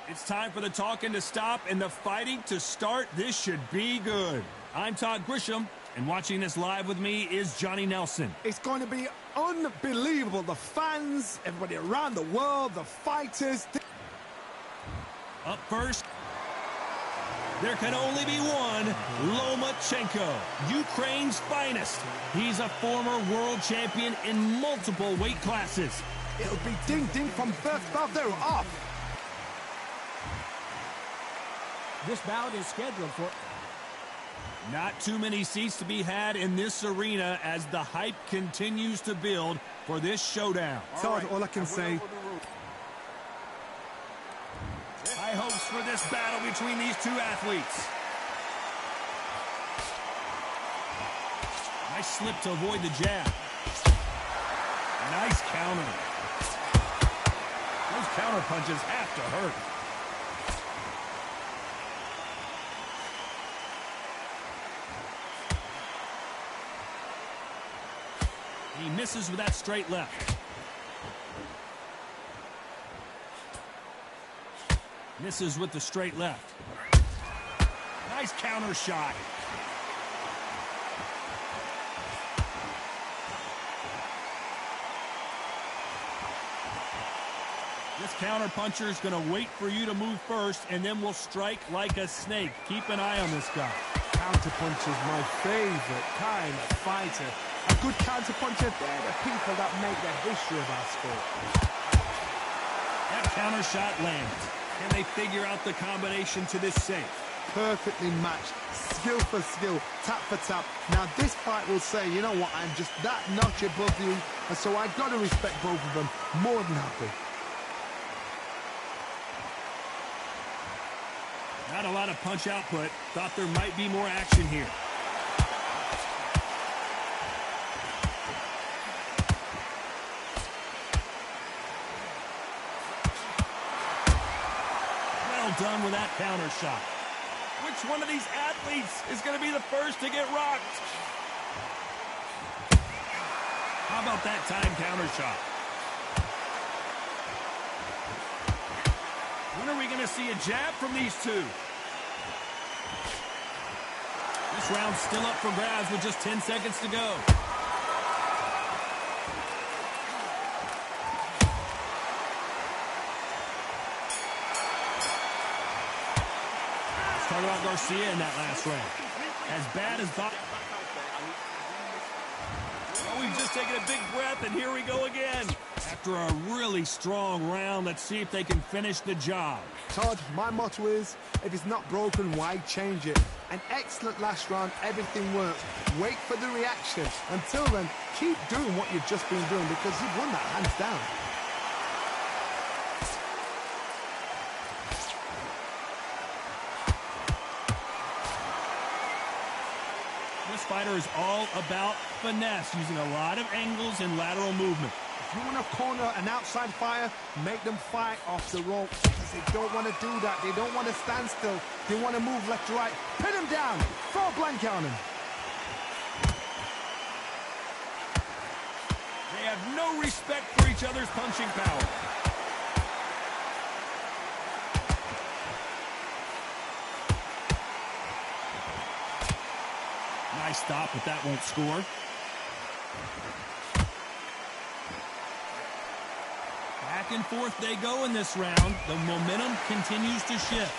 It's time for the talking to stop and the fighting to start. This should be good. I'm Todd Grisham, and watching this live with me is Johnny Nelson. It's going to be unbelievable. The fans, everybody around the world, the fighters. Up first, there can only be one, Lomachenko, Ukraine's finest. He's a former world champion in multiple weight classes. It'll be ding-ding from first bout. They're off. This bout is scheduled for... Not too many seats to be had in this arena as the hype continues to build for this showdown. Todd, all I can say... High hopes for this battle between these two athletes. Nice slip to avoid the jab. Nice counter. Those counter punches have to hurt. He misses with that straight left. Misses with the straight left. Nice counter shot. This counter puncher is going to wait for you to move first, and then will strike like a snake. Keep an eye on this guy. Counter puncher is my favorite kind of fighter. A good counter puncher, they're the people that make the history of our sport. That counter shot lands. Can they figure out the combination to this safe? Perfectly matched, skill for skill, tap for tap. Now this fight will say, you know what, I'm just that notch above you, and so I got to respect both of them more than happy. Not a lot of punch output. Thought there might be more action here. Done with that counter shot. Which one of these athletes is going to be the first to get rocked? How about that time counter shot? When are we going to see a jab from these two? This round's still up for grabs with just 10 seconds to go. Talk about Garcia in that last round. As bad as thought. Well, we've just taken a big breath, and here we go again. After a really strong round, let's see if they can finish the job. Todd, my motto is, if it's not broken, why change it? An excellent last round, everything works. Wait for the reaction. Until then, keep doing what you've just been doing because you've won that hands down. This fighter is all about finesse, using a lot of angles and lateral movement. If you want to corner an outside fighter, make them fight off the rope because they don't want to do that. They don't want to stand still. They want to move left to right. Pin them down. Throw a blanket on them. They have no respect for each other's punching power. Nice stop, but that won't score. Back and forth they go in this round. The momentum continues to shift.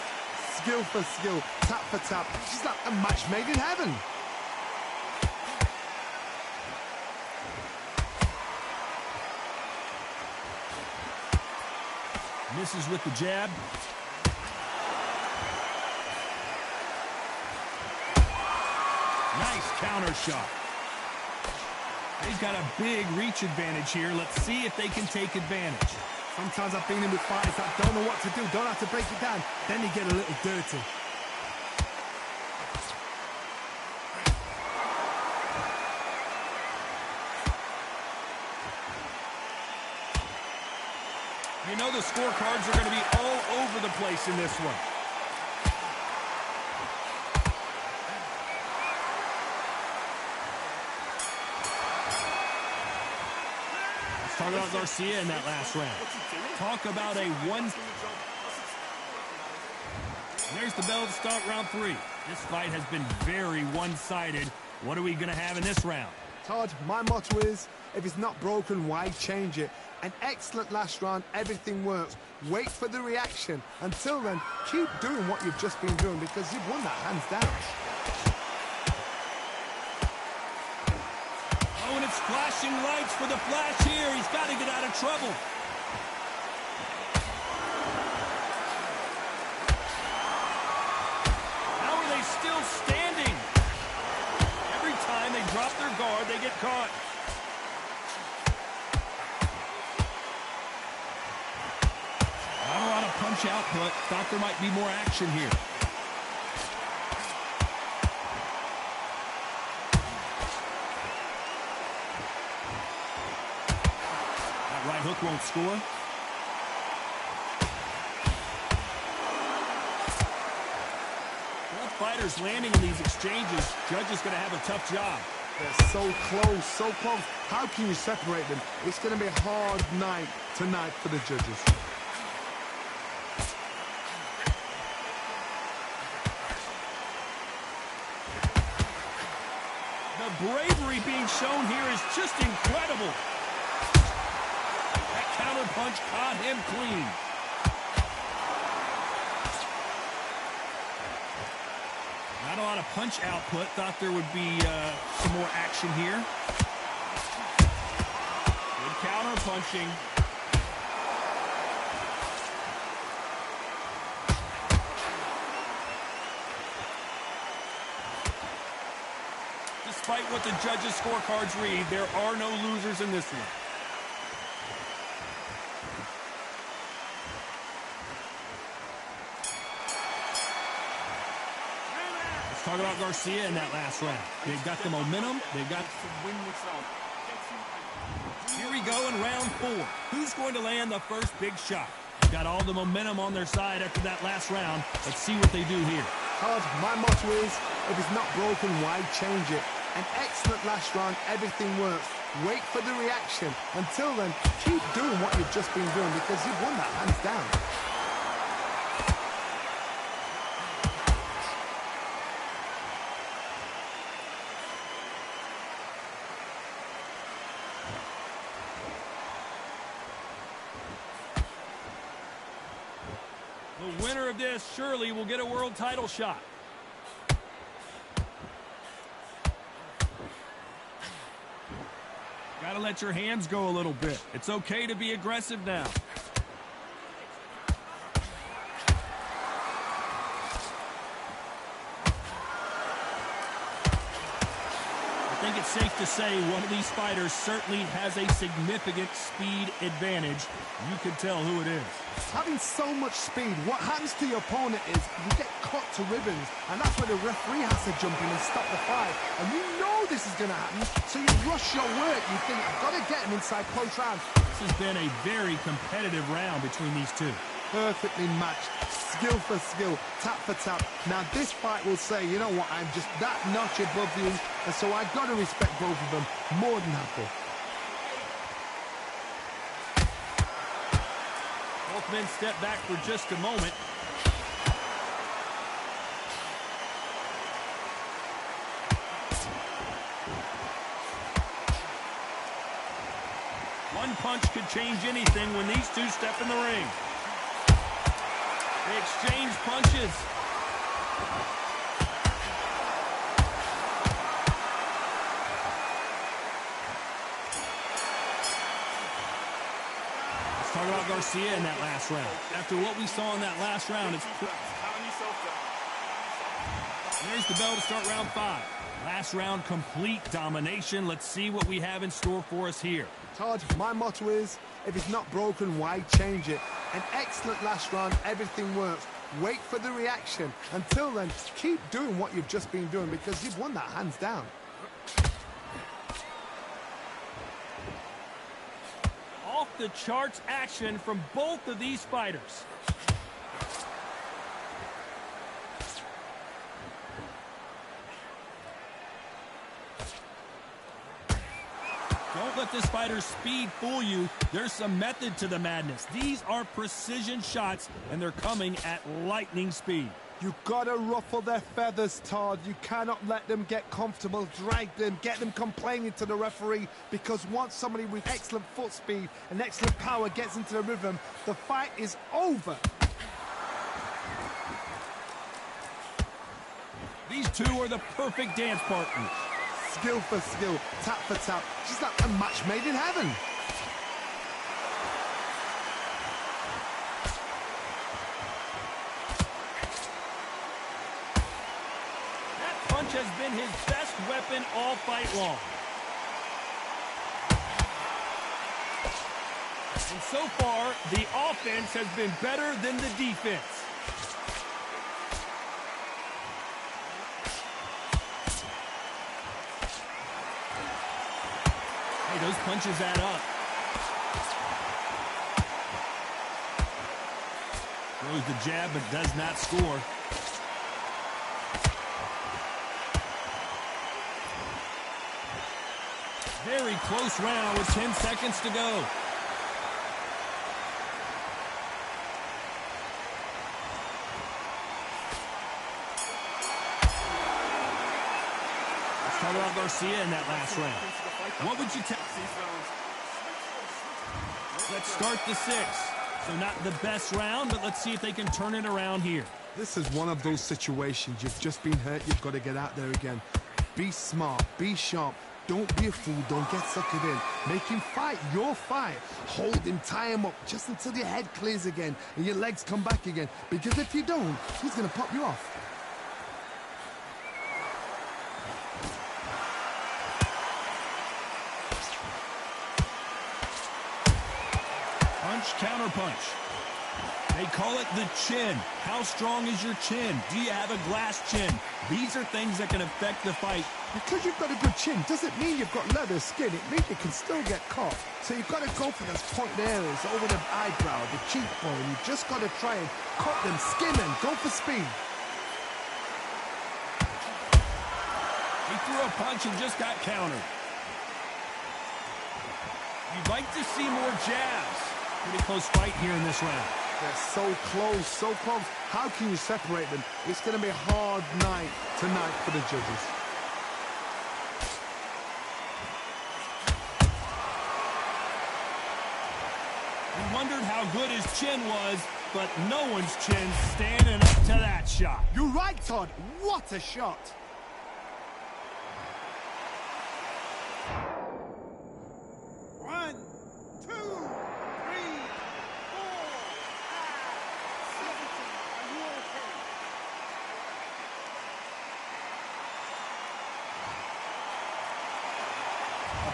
Skill for skill, tap for tap. It's like a match made in heaven. Misses with the jab. Nice counter shot. They've got a big reach advantage here. Let's see if they can take advantage. Sometimes I've been in with fighters that don't know what to do, don't have to break it down. Then you get a little dirty. You know the scorecards are going to be all over the place in this one. Talk about Garcia in that last round. Talk about a one. And there's the bell to start round 3. This fight has been very one-sided. What are we going to have in this round? Todd, my motto is, if it's not broken, why change it? An excellent last round, everything works. Wait for the reaction. Until then, keep doing what you've just been doing because you've won that hands down. Oh, and it's flashing lights for the flash here. He's got to get out of trouble. How are they still standing? Every time they drop their guard, they get caught. Not a lot of punch output. Thought there might be more action here. That right hook won't score. Both fighters landing in these exchanges. Judge is going to have a tough job. They're so close, so close. How can you separate them? It's going to be a hard night tonight for the judges. The bravery being shown here is just incredible. That counter punch caught him clean. Not a lot of punch output. Thought there would be some more action here. Good counter punching. Despite what the judges' scorecards read, there are no losers in this one. Let's talk about Garcia in that last round. They've got the momentum. They've got to win this round. Here we go in round 4. Who's going to land the first big shot? They've got all the momentum on their side after that last round. Let's see what they do here. Todd, my motto is, if it's not broken, why change it? An excellent last round, everything works. Wait for the reaction. Until then, keep doing what you've just been doing because you've won that hands down. The winner of this surely will get a world title shot. Gotta let your hands go a little bit. It's okay to be aggressive now. I think it's safe to say one of these fighters certainly has a significant speed advantage. You can tell who it is. Having so much speed, what happens to your opponent is you get cut to ribbons, and that's where the referee has to jump in and stop the fight. And you know this is going to happen, so you rush your work. You think, I've got to get him inside close round. This has been a very competitive round between these two. Perfectly matched, skill for skill, tap for tap. Now this fight will say, you know what, I'm just that notch above you, and so I've got to respect both of them more than happy. Both men step back for just a moment. One punch could change anything when these two step in the ring. They exchange punches. Let's talk about Garcia in that last round. After what we saw in that last round, it's... There's the bell to start round 5. Last round, complete domination. Let's see what we have in store for us here. Todd, my motto is, if it's not broken, why change it? An excellent last round, everything works. Wait for the reaction. Until then, keep doing what you've just been doing because you've won that hands down. Off the charts action from both of these fighters. Don't let this fighter's speed fool you. There's some method to the madness. These are precision shots, and they're coming at lightning speed. You've got to ruffle their feathers, Todd. You cannot let them get comfortable, drag them, get them complaining to the referee, because once somebody with excellent foot speed and excellent power gets into the rhythm, the fight is over. These two are the perfect dance partners. Skill for skill, tap for tap, just like a match made in heaven. Punch has been his best weapon all fight long. And so far, the offense has been better than the defense. Hey, those punches add up. Throws the jab, but does not score. Very close round with 10 seconds to go. Let's talk about Garcia in that last round. What would you tell? Let's start the sixth. So not the best round, but let's see if they can turn it around here. This is one of those situations. You've just been hurt. You've got to get out there again. Be smart. Be sharp. Don't be a fool. Don't get suckered in. Make him fight your fight. Hold him, tie him up just until your head clears again and your legs come back again. Because if you don't, he's going to pop you off. Punch, counter punch. They call it the chin. How strong is your chin? Do you have a glass chin? These are things that can affect the fight. Because you've got a good chin doesn't mean you've got leather skin. It means you can still get caught. So you've got to go for those point areas over the eyebrow, the cheekbone. You've just got to try and cut them, skin them, go for speed. He threw a punch and just got countered. You'd like to see more jabs. Pretty close fight here in this round. They're so close, so close. How can you separate them? It's going to be a hard night tonight for the judges. We wondered how good his chin was, but no one's chin's standing up to that shot. You're right, Todd. What a shot.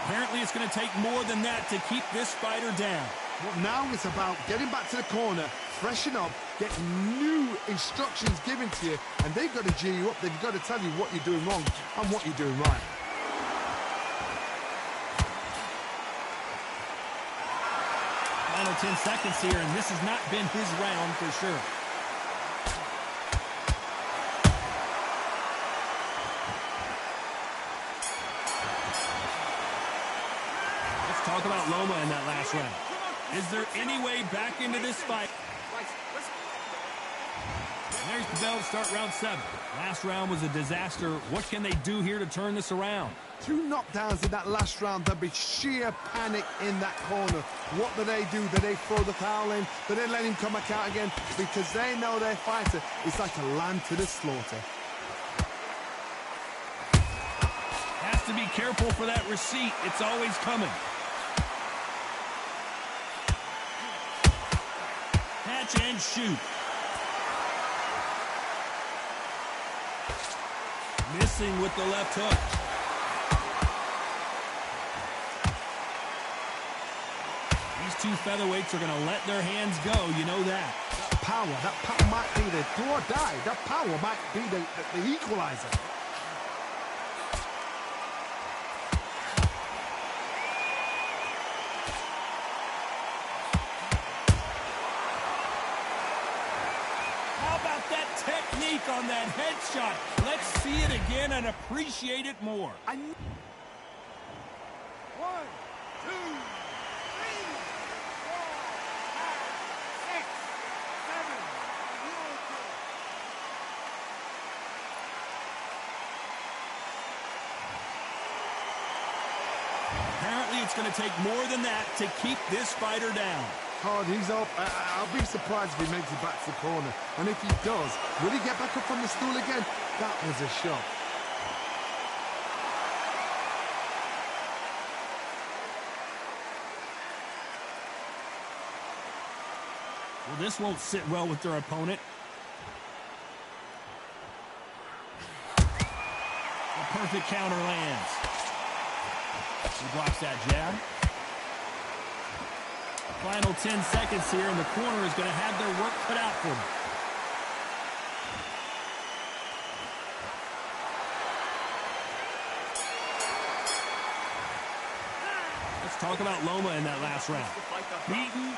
Apparently, it's going to take more than that to keep this fighter down. Well, now it's about getting back to the corner, freshen up, get new instructions given to you, and they've got to G you up. They've got to tell you what you're doing wrong and what you're doing right. Final 10 seconds here, and this has not been his round for sure. Talk about Loma in that last round. Is there any way back into this fight? There's the bell to start round 7. Last round was a disaster. What can they do here to turn this around? 2 knockdowns in that last round. There'll be sheer panic in that corner. What do? Do they throw the towel in? Do they let him come back out again? Because they know their fighter is like a lamb to the slaughter. Has to be careful for that receipt. It's always coming. Catch and shoot. Missing with the left hook. These two featherweights are going to let their hands go. You know that. That power might be the do or die. That power might be the equalizer. Technique on that headshot. Let's see it again and appreciate it more. 1, 2, 3, 4, 5, 6, 7. it's going to take more than that to keep this fighter down. Hard, he's up. I'll be surprised if he makes it back to the corner. And if he does, will he get back up from the stool again? That was a shot. Well, this won't sit well with their opponent. A perfect counter lands. He blocks that jab. Final 10 seconds here, and the corner is going to have their work cut out for them. Let's talk about Loma in that last round. Beaten.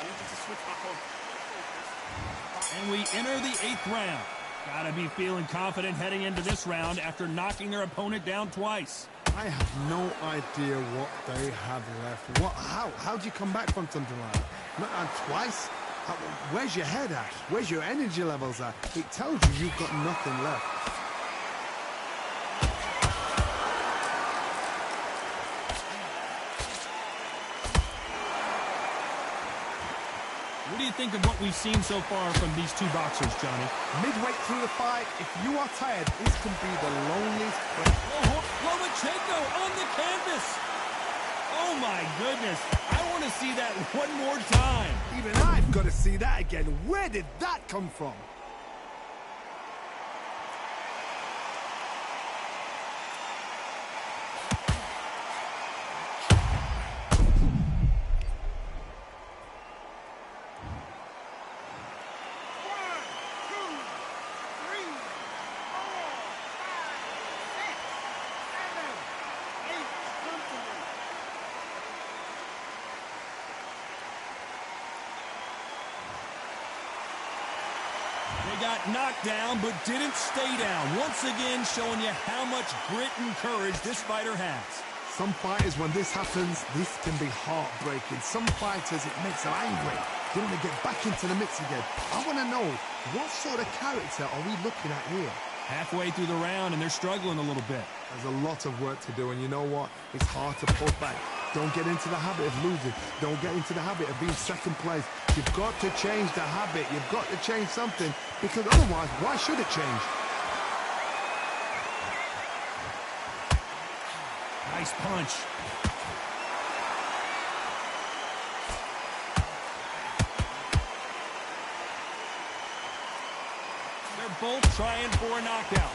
And we enter the 8th round. Gotta be feeling confident heading into this round after knocking their opponent down twice. I have no idea what they have left. How do you come back from something like that? And twice? Where's your head at? Where's your energy levels at? It tells you you've got nothing left. What do you think of what we've seen so far from these two boxers, Johnny? Midway through the fight, if you are tired, this can be the loneliest. Lomachenko on the canvas. Oh my goodness. I want to see that one more time. Even I've got to see that again. Where did that come from? They got knocked down, but didn't stay down. Once again, showing you how much grit and courage this fighter has. Some fighters, when this happens, this can be heartbreaking. Some fighters, it makes them angry. They want to get back into the mix again. I want to know, what sort of character are we looking at here? Halfway through the round, and they're struggling a little bit. There's a lot of work to do, and you know what? It's hard to pull back. Don't get into the habit of losing. Don't get into the habit of being second place. You've got to change the habit. You've got to change something, because otherwise, why should it change? Nice punch. They're both trying for a knockout.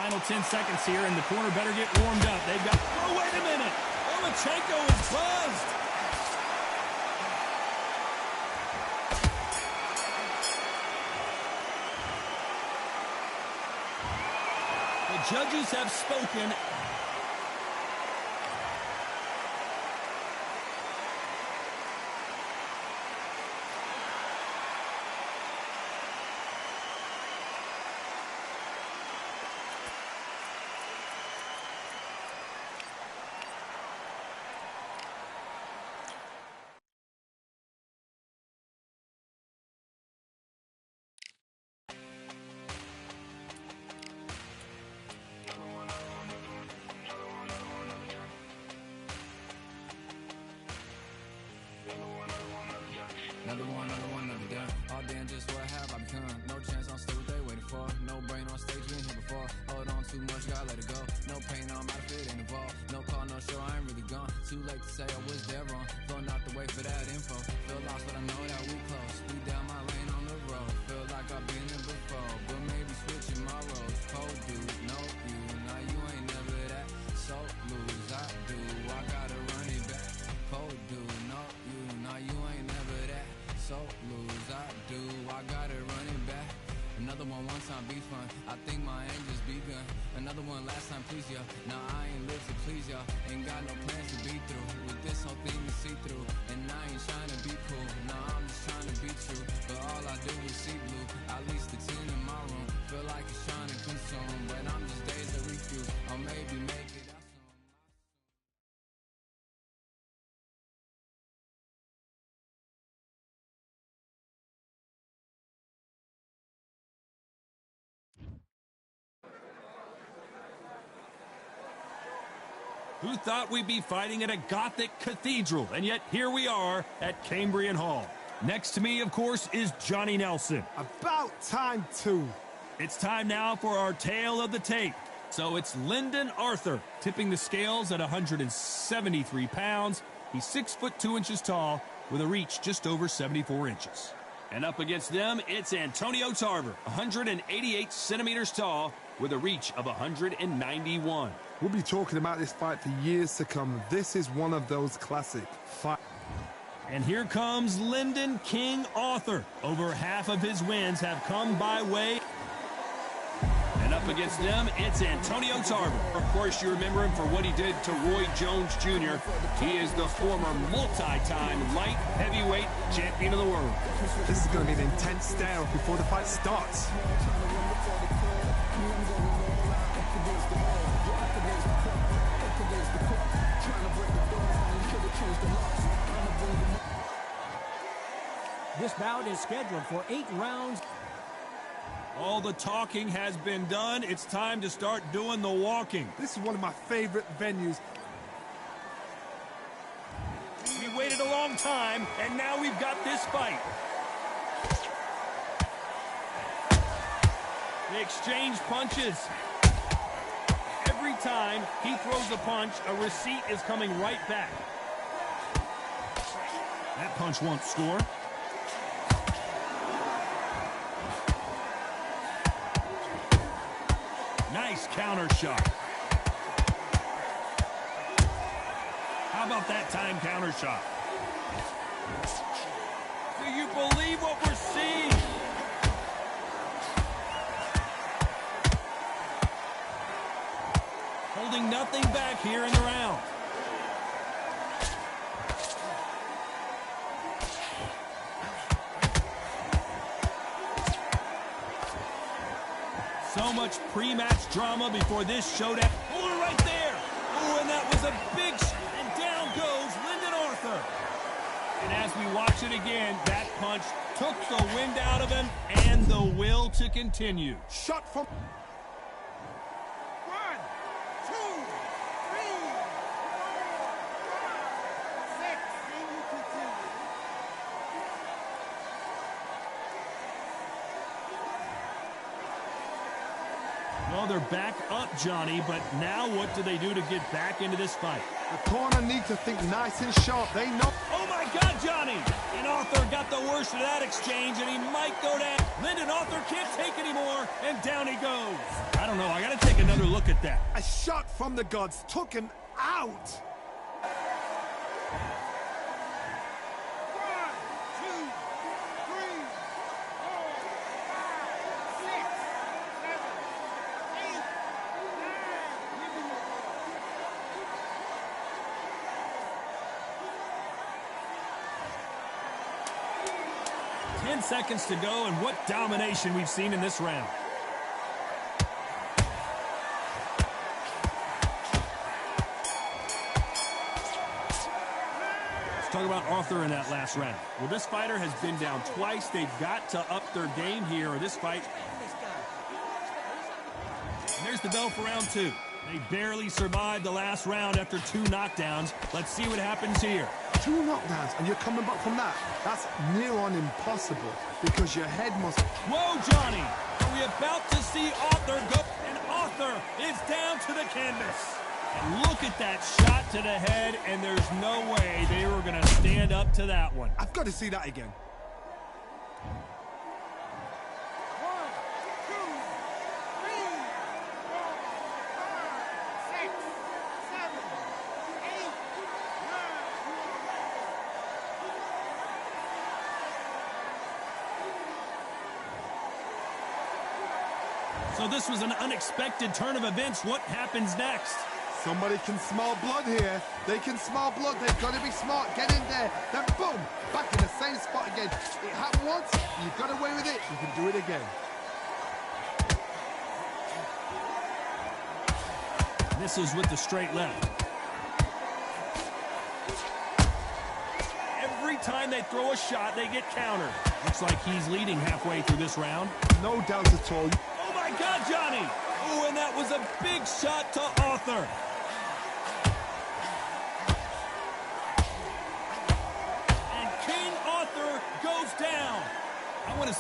Final 10 seconds here, and the corner better get warmed up. They've got... Oh, wait a minute! Lomachenko is buzzed! The judges have spoken. Another done. All damn, just what have I become? No chance, I'm still what they waiting for. No brain on stage, been here before. Hold on too much, gotta let it go. No pain, I'm out of it, ain't involved. No call, no show, I ain't really gone. Too late to say I was there wrong. Throwing out the way for that info. Feel lost, but I know that we close. Speed down my lane on the road. Feel like I've been there before, but maybe switching my roles. Cold dude, no you. Now you ain't never that. So lose, I do. I gotta run it back. Cold dude, no you. Now you ain't never that. So lose, I do. I gotta run it back. Another one time be fun. I think my aim just begun. Another one last time, please, y'all. Now I ain't live to please y'all. Ain't got no plans to be through. With this whole thing to see through. And I ain't trying to be cool. Nah, I'm just trying to be true. But all I do is see blue. At least the 10 in my room. Feel like it's trying to consume. But I'm just days that refuse. Or maybe make it out soon. Who thought we'd be fighting at a Gothic cathedral? And yet here we are at Cambrian Hall. Next to me, of course, is Johnny Nelson. About time, too. It's time now for our tale of the tape. So it's Lyndon Arthur, tipping the scales at 173 pounds. He's 6 foot 2 inches tall with a reach just over 74 inches. And up against them, it's Antonio Tarver, 188 centimeters tall with a reach of 191. We'll be talking about this fight for years to come. This is one of those classic fights. And here comes Lyndon King Arthur. Over half of his wins have come by way. And up against them, it's Antonio Tarver. Of course, you remember him for what he did to Roy Jones Jr. He is the former multi-time light heavyweight champion of the world. This is going to be an intense stare before the fight starts. This bout is scheduled for 8 rounds. All the talking has been done. It's time to start doing the walking. This is one of my favorite venues. We waited a long time, and now we've got this fight. They exchange punches. Every time he throws a punch, a receipt is coming right back. That punch won't score. Nice counter shot. How about that time counter shot? Do you believe what we're seeing? Holding nothing back here in the round. So much pre-match drama before this showdown. Oh, right there. Oh, and that was a big shot. And down goes Lyndon Arthur. And as we watch it again, that punch took the wind out of him and the will to continue. Shot from... 1, 2, 3, 4, 5, 6. And you continue. Well, they're back up, Johnny, but now what do they do to get back into this fight? The corner need to think nice and sharp. They know... Oh, my God, Johnny! And Arthur got the worst of that exchange, and he might go down. Lyndon Arthur can't take anymore, and down he goes. I don't know. I got to take another look at that. A shot from the gods took him out. 10 seconds to go, and what domination we've seen in this round. Let's talk about Arthur in that last round. Well, this fighter has been down twice. They've got to up their game here, or this fight. And there's the bell for round 2. They barely survived the last round after 2 knockdowns. Let's see what happens here. 2 knockdowns, and you're coming back from that. That's near on impossible, because your head must... Whoa, Johnny! Are we about to see Arthur go? And Arthur is down to the canvas. And look at that shot to the head, and there's no way they were going to stand up to that one. I've got to see that again. 1, 2, 3, 4, 5, 6, 7, 8, 9. So this was an unexpected turn of events. What happens next? Somebody can smell blood here. They can smell blood. They've got to be smart. Get in there. Then boom, back in the same spot again. It happened once. You got away with it. You can do it again. Misses with the straight left. Every time they throw a shot, they get countered. Looks like he's leading halfway through this round. No doubt at all. Oh, my God, Johnny! Oh, and that was a big shot to Arthur.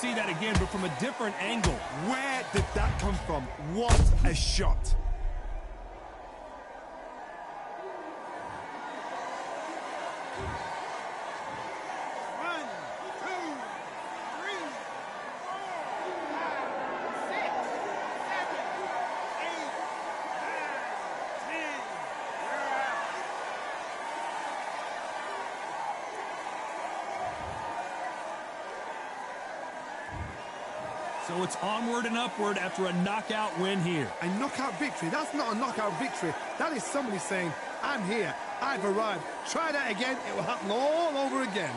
see that again, but from a different angle. Where did that come from? What a shot. So it's onward and upward after a knockout win here. A knockout victory? That's not a knockout victory. That is somebody saying, I'm here, I've arrived. Try that again, it will happen all over again.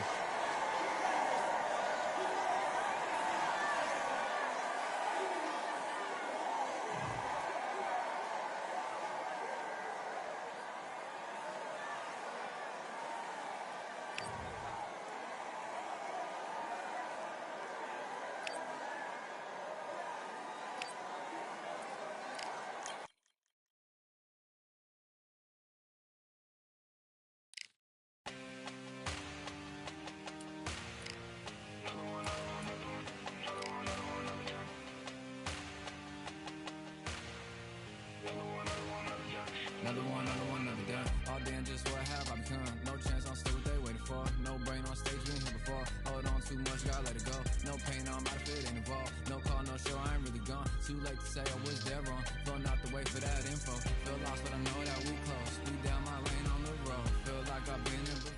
Another done. All day and just what have I become? No chance, I'm still what they waiting for. No brain on stage, been here before. Hold on too much, gotta let it go. No pain, I'm out of it, ain't involved. No call, no show, I ain't really gone. Too late to say I was there wrong. Feel not to wait for that info. Feel lost, but I know that we close. Speed down my lane on the road. Feel like I've been here before.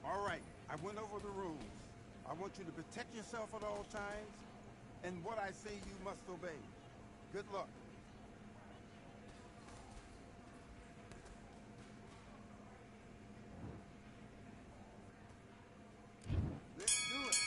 All right, I went over the rules. I want you to protect yourself at all times, and what I say you must obey. Good luck. Let's do it.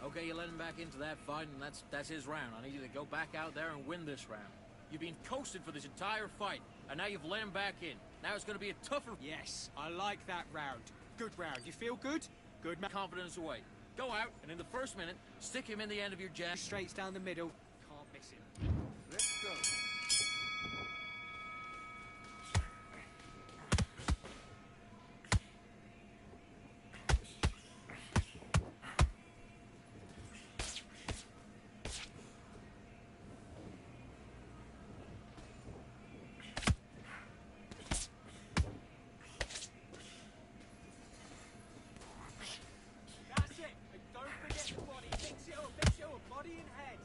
Okay, you let him back into that fight, and that's his round. I need you to go back out there and win this round. You've been coasted for this entire fight, and now you've let him back in. Now it's going to be a tougher... Yes, I like that round. Good round. You feel good? Good man. Confidence away. Go out, and in the first minute, stick him in the end of your jab. Straights down the middle. Can't miss him. Let's go. That's it. And don't forget the body. Mix it up. Body and head.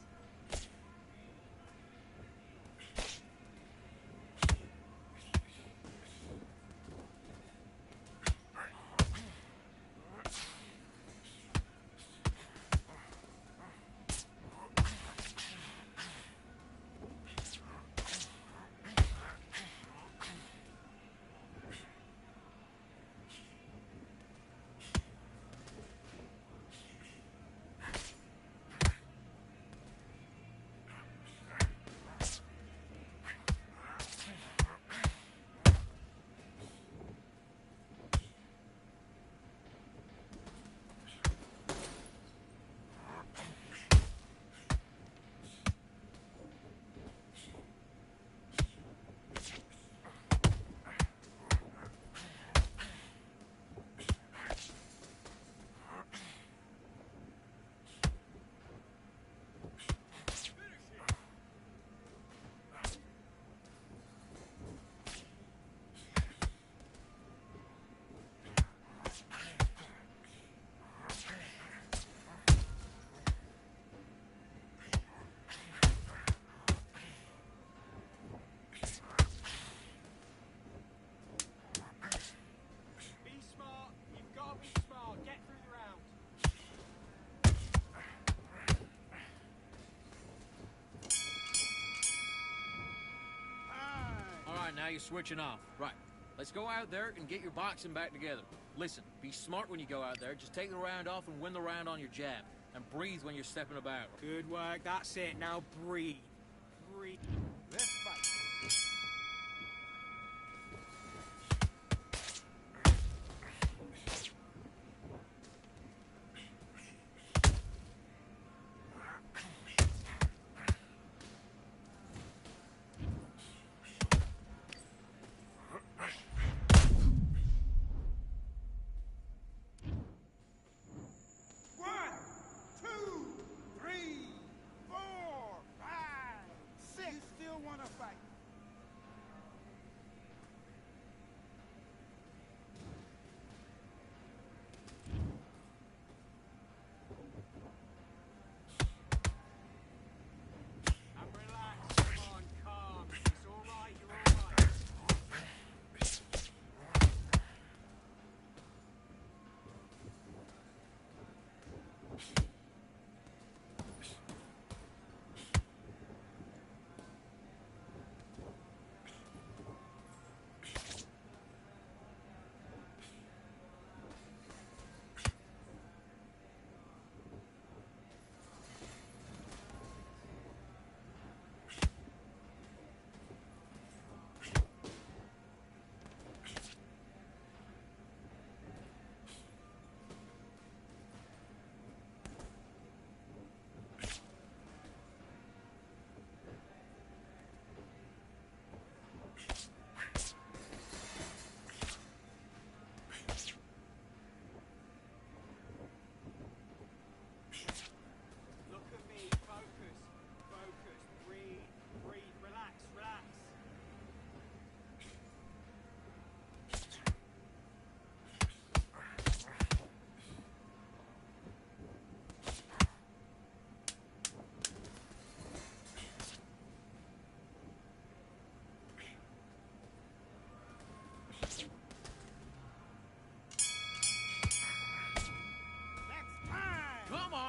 Now you're switching off. Right. Let's go out there and get your boxing back together. Listen, be smart when you go out there. Just take the round off and win the round on your jab. And breathe when you're stepping about. Good work. That's it. Now breathe. Breathe. Let's fight.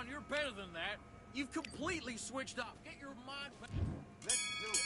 You're better than that. You've completely switched off. Get your mind back. Let's do it.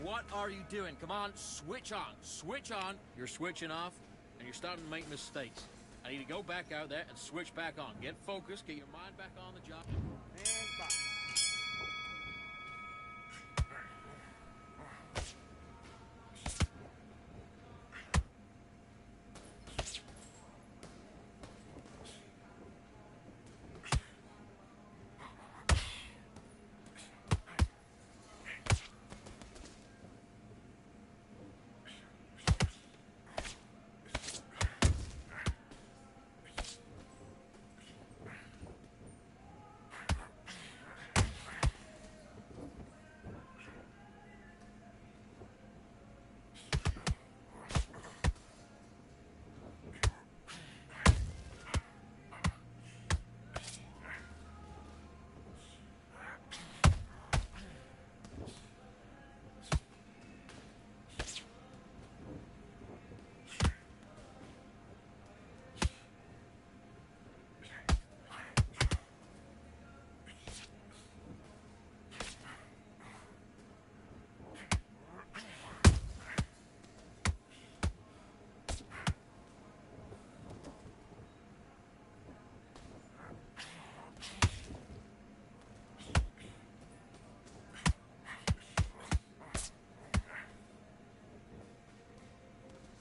What are you doing? Come on, switch on. Switch on. You're switching off, and you're starting to make mistakes. I need to go back out there and switch back on. Get focused, get your mind back on the job. And box.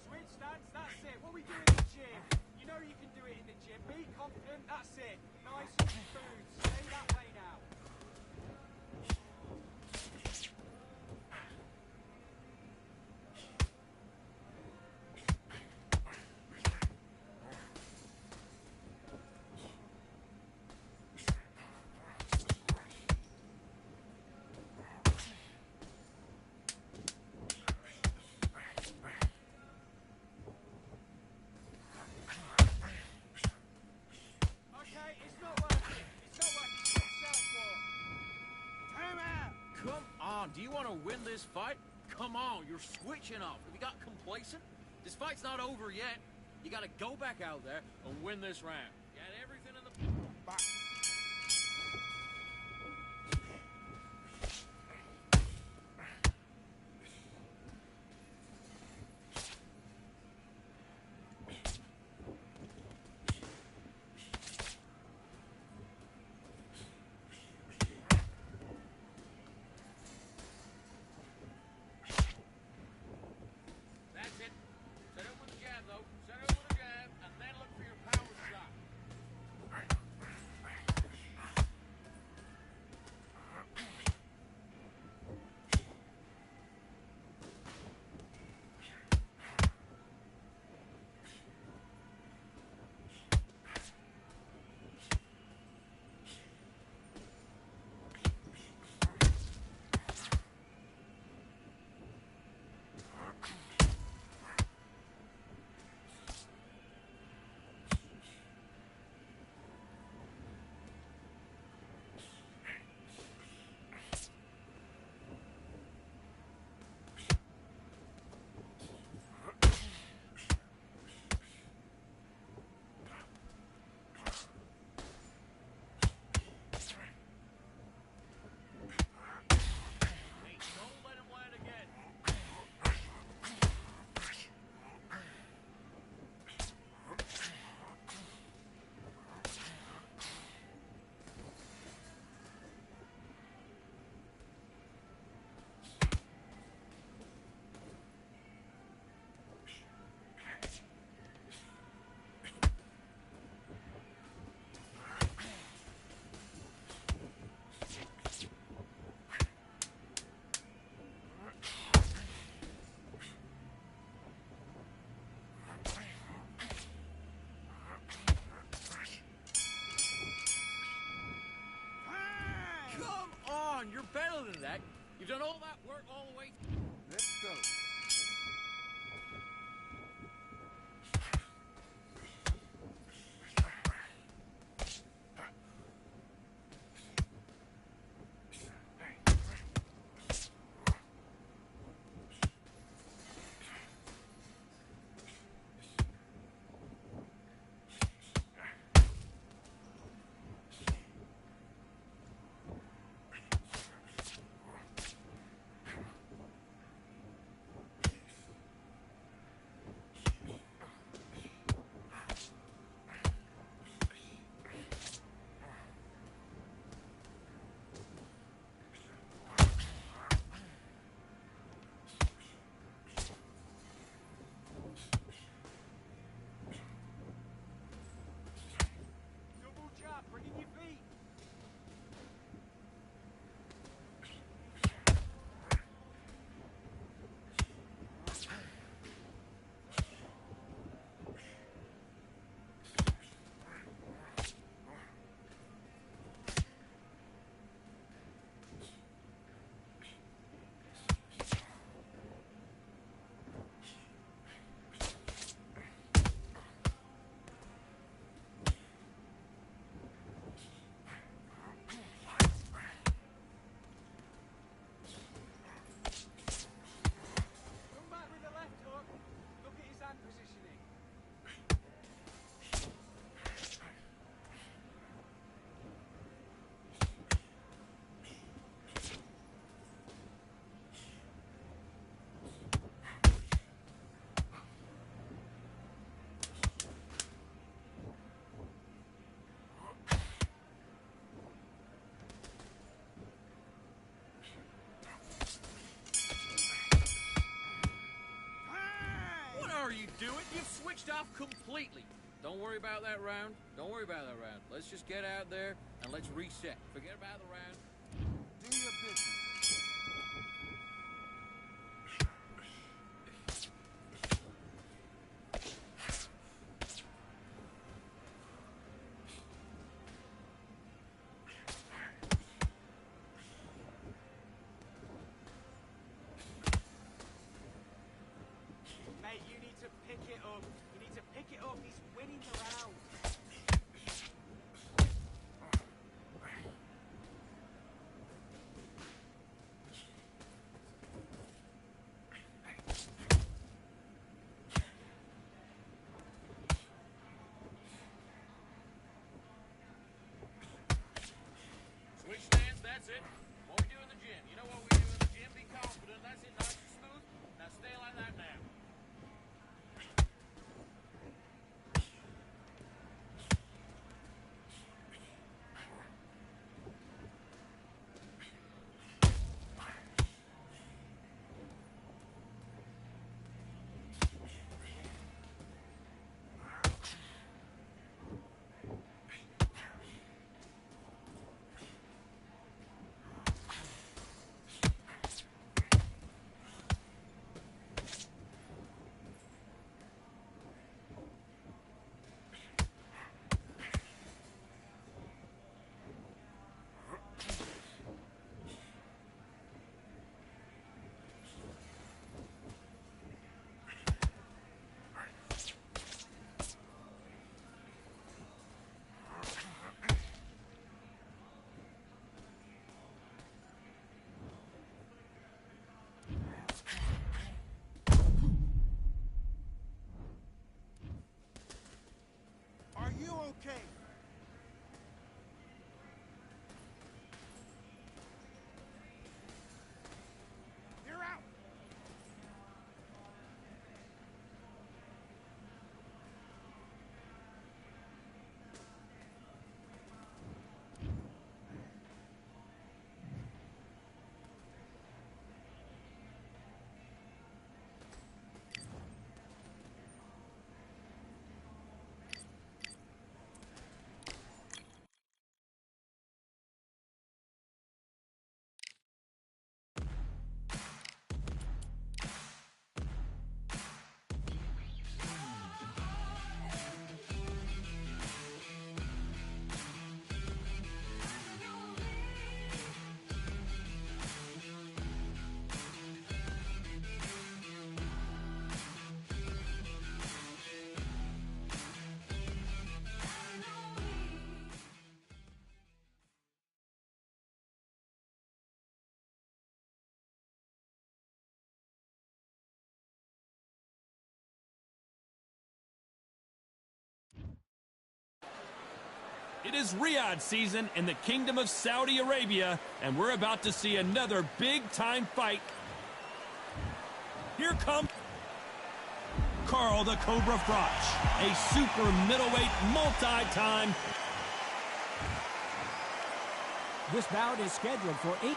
Switch stance, that's it. What we do in the gym. You know you can do it in the gym. Be confident, that's it. Nice and smooth. Stay that way now. Okay, it's not working. It's not working. Switch southpaw. Time out. Come on, do you want to win this fight? Come on, you're switching off. Have you got complacent? This fight's not over yet. You got to go back out there and win this round. You had everything in the... Box. That's it. Set up with a jab, though. Set up with a jab, and then look for your power shot. Hey, don't let him land again. Come on, you're better than that. You've done all that work all the way. Let's go. switched off completely. Don't worry about that round. Don't worry about that round. Let's just get out there and let's reset. Forget about the round. Do your business. Mate, you need to pick it up. You need to pick it up. He's winning the round. Switch stance, that's it. What we do in the gym. You know what we do in the gym? Be confident. That's it, nice and smooth. Now stay like that now. Are you okay? You're out. It is Riyadh season in the Kingdom of Saudi Arabia, and we're about to see another big-time fight. Here comes Carl the Cobra Froch, a super middleweight multi-time. This bout is scheduled for 8.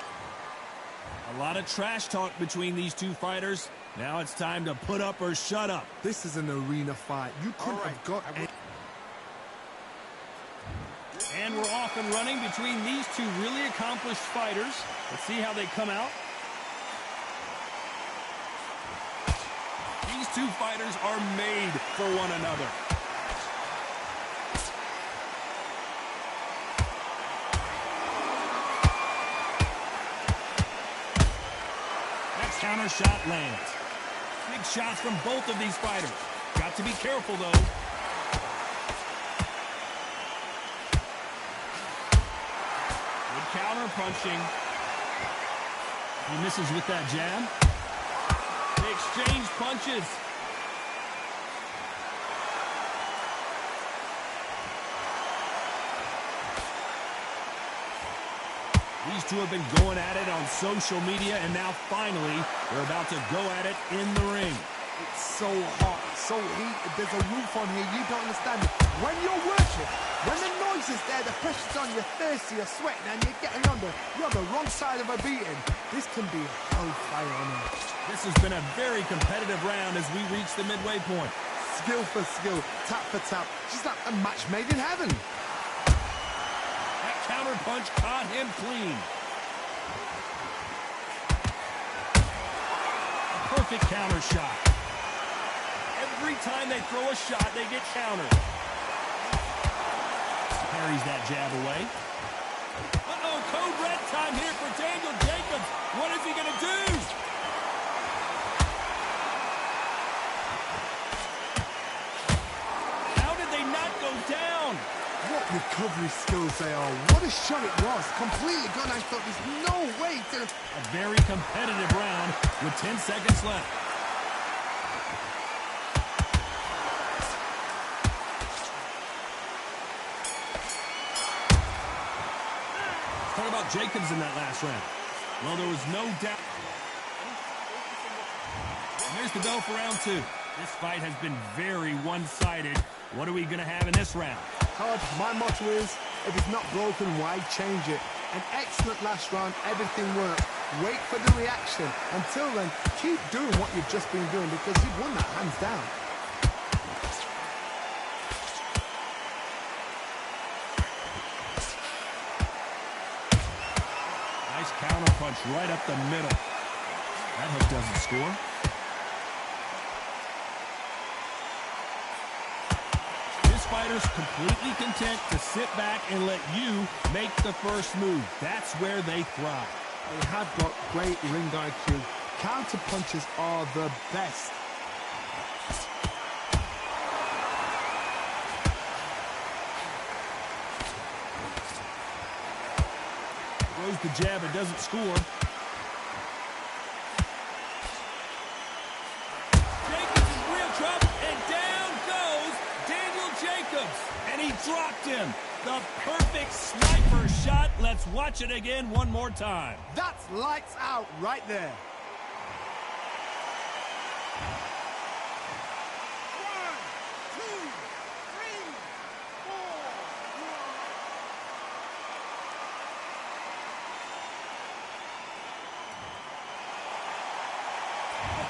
A lot of trash talk between these two fighters. Now it's time to put up or shut up. This is an arena fight. You couldn't have got any. And we're off and running between these two really accomplished fighters. Let's see how they come out. These two fighters are made for one another. Next counter shot lands. Big shots from both of these fighters. Got to be careful, though. Counter punching. He misses with that jab. They exchange punches. These two have been going at it on social media, and now finally they're about to go at it in the ring. It's so hot, so heated. There's a roof on here. You don't understand it. When you're working, when the noise is there, the pressure's on, you're thirsty, you're sweating, and you're getting you're on the wrong side of a beating. This can be hellfire on earth. This has been a very competitive round as we reach the midway point. skill for skill, tap for tap. She's like a match made in heaven. That counter punch caught him clean. A perfect counter shot. Every time they throw a shot, they get countered. Parries that jab away. Uh-oh, code red time here for Daniel Jacobs. What is he going to do? How did they not go down? What recovery skills they are. What a shot it was. Completely gone. I thought there's no way to... A very competitive round with 10 seconds left. Talk about Jacobs in that last round. Well, there was no doubt. And there's the bell for round 2. This fight has been very one-sided. What are we going to have in this round? Todd, my motto is, if it's not broken, why change it? An excellent last round, everything worked. Wait for the reaction. Until then, keep doing what you've just been doing because you've won that hands down. Nice counter punch right up the middle. That hook doesn't score. This fighter's completely content to sit back and let you make the first move. That's where they thrive. They have got great ring IQ. Counter punches are the best. Throws the jab, it doesn't score. Jacobs is in real trouble, and down goes Daniel Jacobs. And he dropped him. The perfect sniper shot. Let's watch it again one more time. That's lights out right there.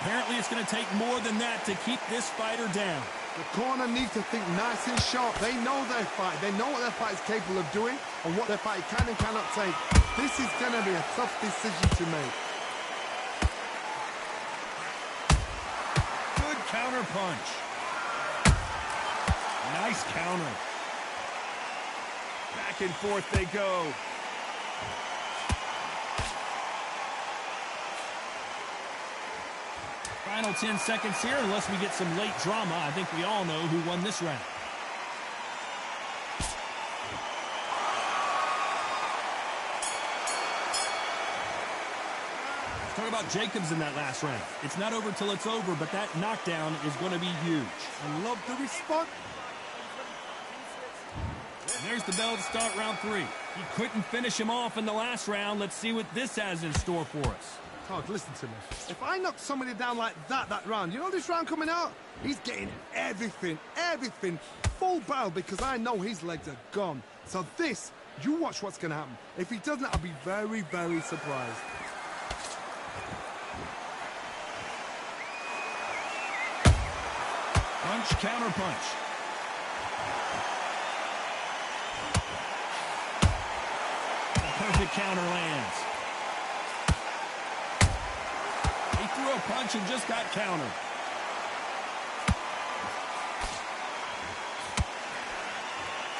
Apparently, it's going to take more than that to keep this fighter down. The corner needs to think nice and sharp. They know their fight. They know what their fight is capable of doing and what their fight can and cannot take. This is going to be a tough decision to make. Good counter punch. Nice counter. Back and forth they go. Final 10 seconds here, unless we get some late drama. I think we all know who won this round. Let's talk about Jacobs in that last round. It's not over till it's over, but that knockdown is going to be huge. I love the response. And there's the bell to start round 3. He couldn't finish him off in the last round. Let's see what this has in store for us. Todd, listen to me. If I knock somebody down like that round, you know this round coming out? He's getting everything, full barrel because I know his legs are gone. So this, you watch what's going to happen. If he doesn't, I'll be very, very surprised. Punch, counter punch. A perfect counter lands. Threw a punch and just got countered.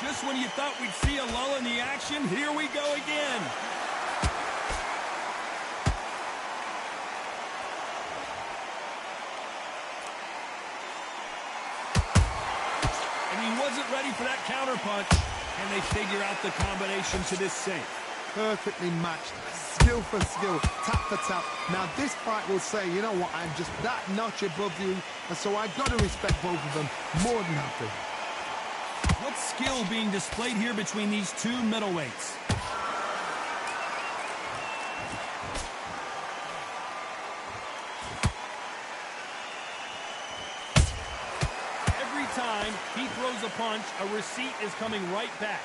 Just when you thought we'd see a lull in the action, here we go again. And he wasn't ready for that counter punch. And they figure out the combination to this safe. Perfectly matched, skill for skill, tap for tap. Now this fight will say, you know what, I'm just that notch above you, and so I've got to respect both of them more than happy. What skill being displayed here between these two middleweights? Every time he throws a punch, a receipt is coming right back.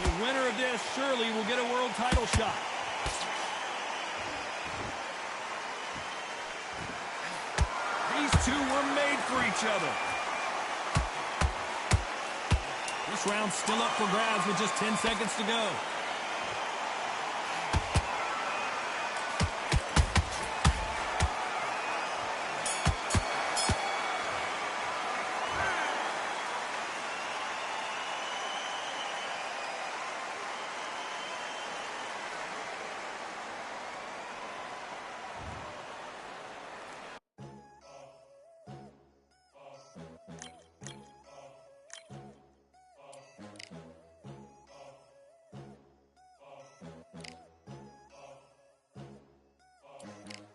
The winner of this surely will get a world title shot. These two were made for each other. This round's still up for grabs with just 10 seconds to go.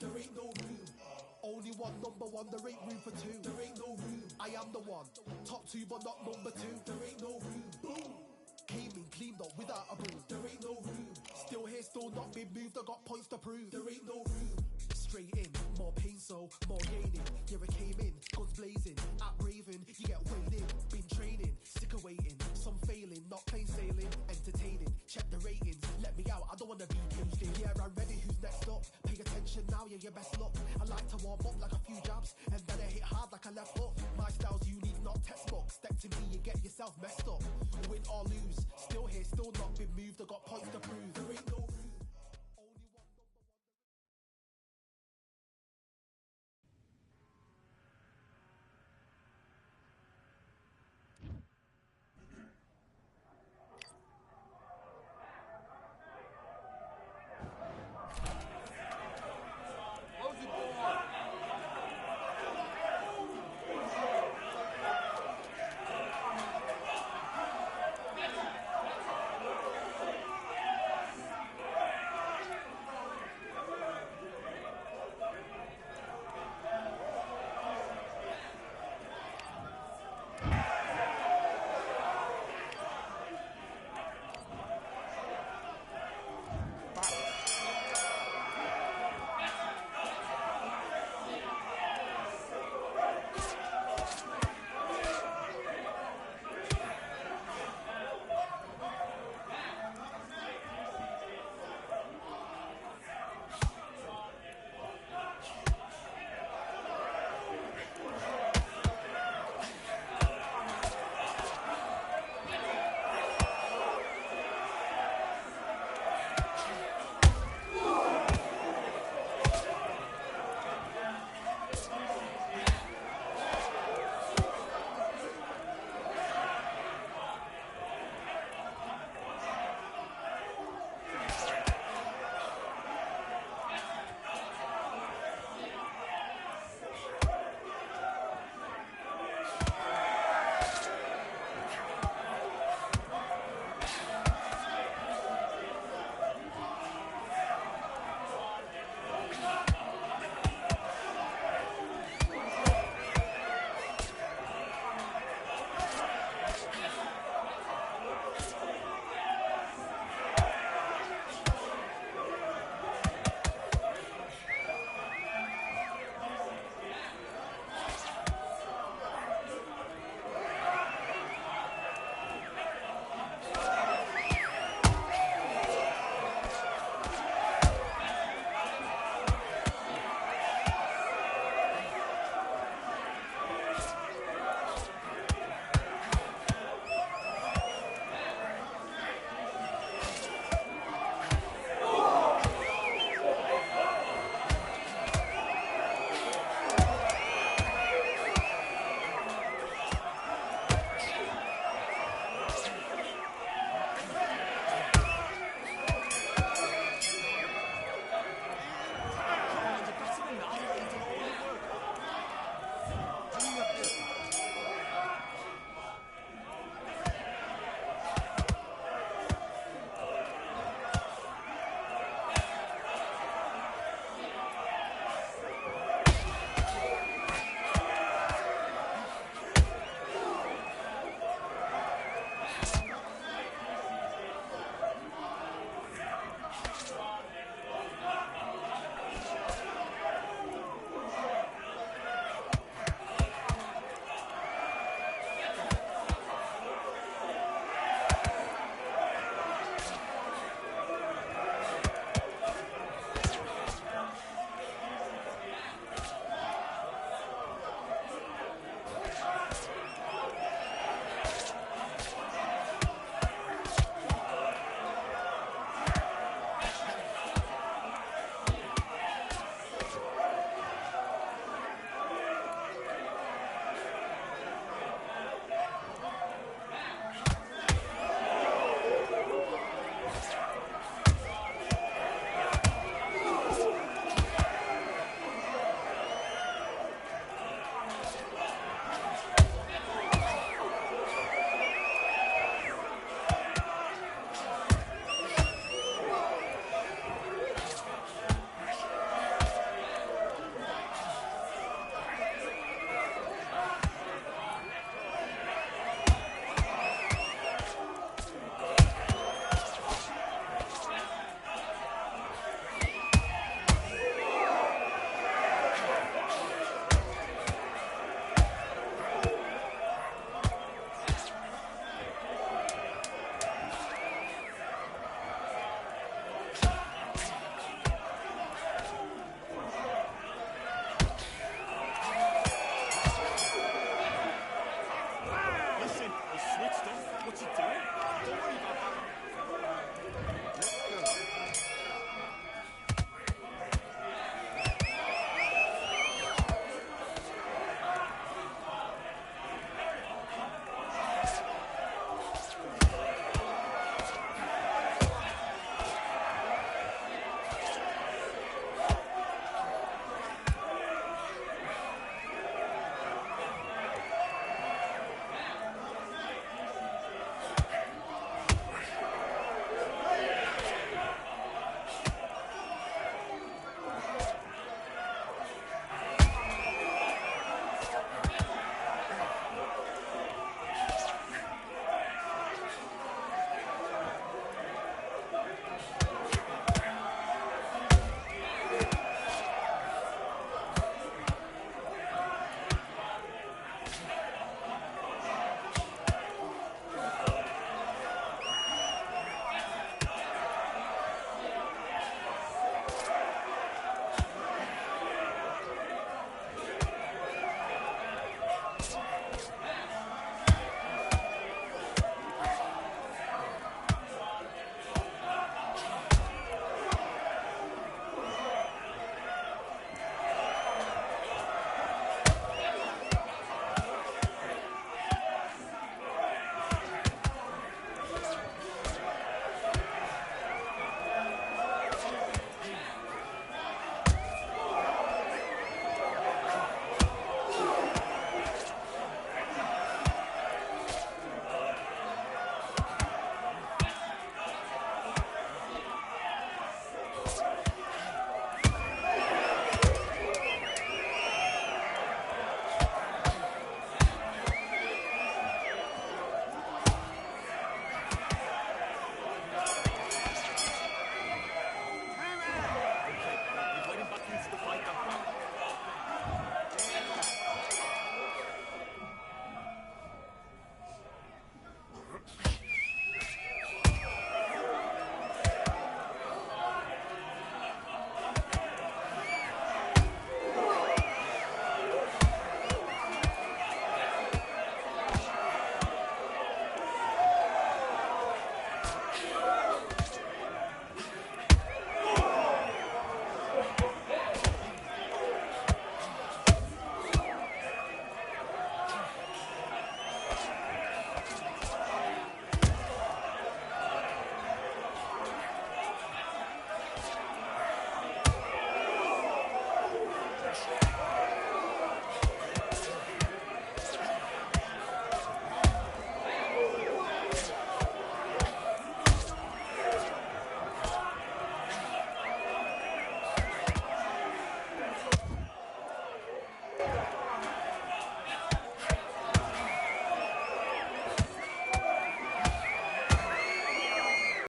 There ain't no room. Only one number one, there ain't room for two. There ain't no room. I am the one. Top two, but not number two. There ain't no room. Boom. Came in, cleaned up without a broom. There ain't no room. Still here, still not been moved. I got points to prove. There ain't no room. Straight in, more pain, so more gaining. Yeah, I came in, guns blazing. At Raven, you get weighed in. Been training, sick of waiting. Some failing, not plain sailing. Entertaining, check the ratings. Let me out, I don't wanna be caged in. Yeah, I'm ready, who's next up? Pay attention now, yeah, your best luck. I like to warm up like a few jabs, and then I hit hard like a left hook. My style's unique, not textbook. Step to me, you get yourself messed up. Win or lose, still here, still not been moved. I got points to prove. There ain't no room. Only one number one.